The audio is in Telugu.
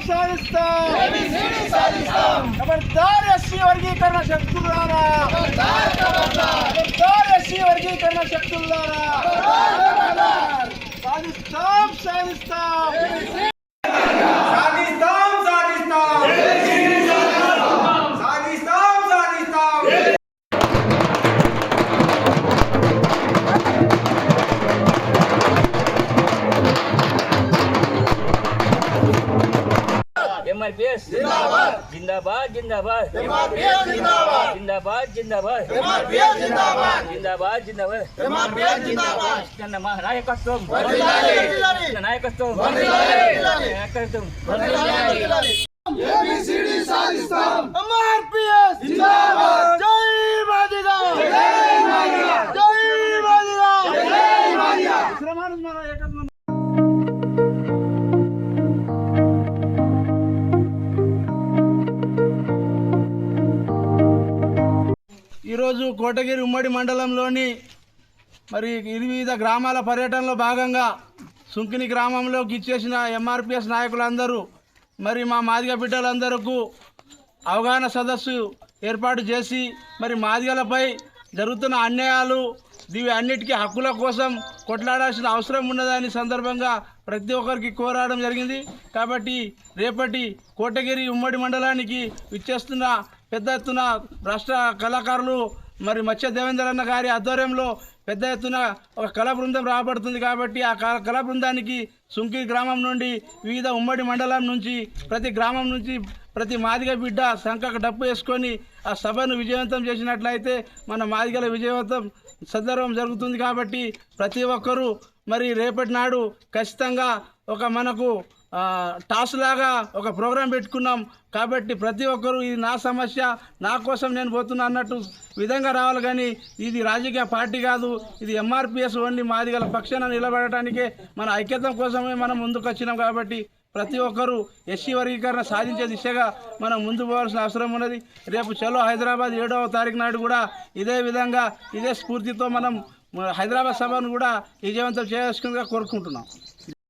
సాధిస్తాం ఖబర్దార్ ఎస్సీ వర్గీకరణ శక్తులారా, ఖబర్దార్ ఎస్సీ వర్గీకరణ శక్తులారా, సాధిస్తాం MRPS जिंदाबाद जिंदाबाद जिंदाबाद MRPS जिंदाबाद जिंदाबाद जिंदाबाद MRPS जिंदाबाद जिंदाबाद जिंदाबाद MRPS जिंदाबाद जन्मा नायकत्వం వర్ధిల్లాలి నాయకత్వం వర్ధిల్లాలి ABCD సాధిస్తాం MRPS जिंदाबाद జై మాదిగా జై మాదిగా జై మాదిగా జై మాదిగా శ్రమణ మన ఏకత్వం ఈరోజు కోటగిరి ఉమ్మడి మండలంలోని మరి వివిధ గ్రామాల పర్యటనలో భాగంగా సుంకిని గ్రామంలోకి ఇచ్చేసిన MRPS నాయకులందరూ మరి మా మాదిగ బిడ్డలందరకు అవగాహన సదస్సు ఏర్పాటు చేసి మరి మాదిగలపై జరుగుతున్న అన్యాయాలు ఇవి అన్నిటికీ హక్కుల కోసం కొట్లాడాల్సిన అవసరం ఉన్నదని సందర్భంగా ప్రతి ఒక్కరికి కోరడం జరిగింది. కాబట్టి రేపటి కోటగిరి ఉమ్మడి మండలానికి విచ్చేస్తున్న పెద్ద ఎత్తున రాష్ట్ర కళాకారులు మరి మత్స్య దేవేందర్ అన్న గారి ఆధ్వర్యంలో పెద్ద ఎత్తున ఒక కళా బృందం రాబడుతుంది. కాబట్టి ఆ కళా బృందానికి సుంకి గ్రామం నుండి వివిధ ఉమ్మడి మండలం నుంచి ప్రతి గ్రామం నుంచి ప్రతి మాదిగ బిడ్డ సంఖకు డప్పు వేసుకొని ఆ సభను విజయవంతం చేసినట్లయితే మన మాదిగల విజయవంతం సందర్భం జరుగుతుంది. కాబట్టి ప్రతి ఒక్కరూ మరి రేపటి నాడు ఖచ్చితంగా ఒక మనకు టాస్ లాగా ఒక ప్రోగ్రాం పెట్టుకున్నాం. కాబట్టి ప్రతి ఒక్కరూ ఇది నా సమస్య, నా కోసం నేను పోతున్నా అన్నట్టు విధంగా రావాలి. కానీ ఇది రాజకీయ పార్టీ కాదు, ఇది MRPS ఓన్లీ మాదిగల పక్షాన నిలబడటానికే మన ఐక్యత కోసమే మనం ముందుకు వచ్చినాం. కాబట్టి ప్రతి ఒక్కరూ ఎస్సీ వర్గీకరణ సాధించే దిశగా మనం ముందు పోవాల్సిన అవసరం ఉన్నది. రేపు చలో హైదరాబాద్ 7వ తారీఖు నాడు కూడా ఇదే విధంగా ఇదే స్ఫూర్తితో మనం హైదరాబాద్ సభను కూడా విజయవంతం చేసుకుందిగా కోరుకుంటున్నాం.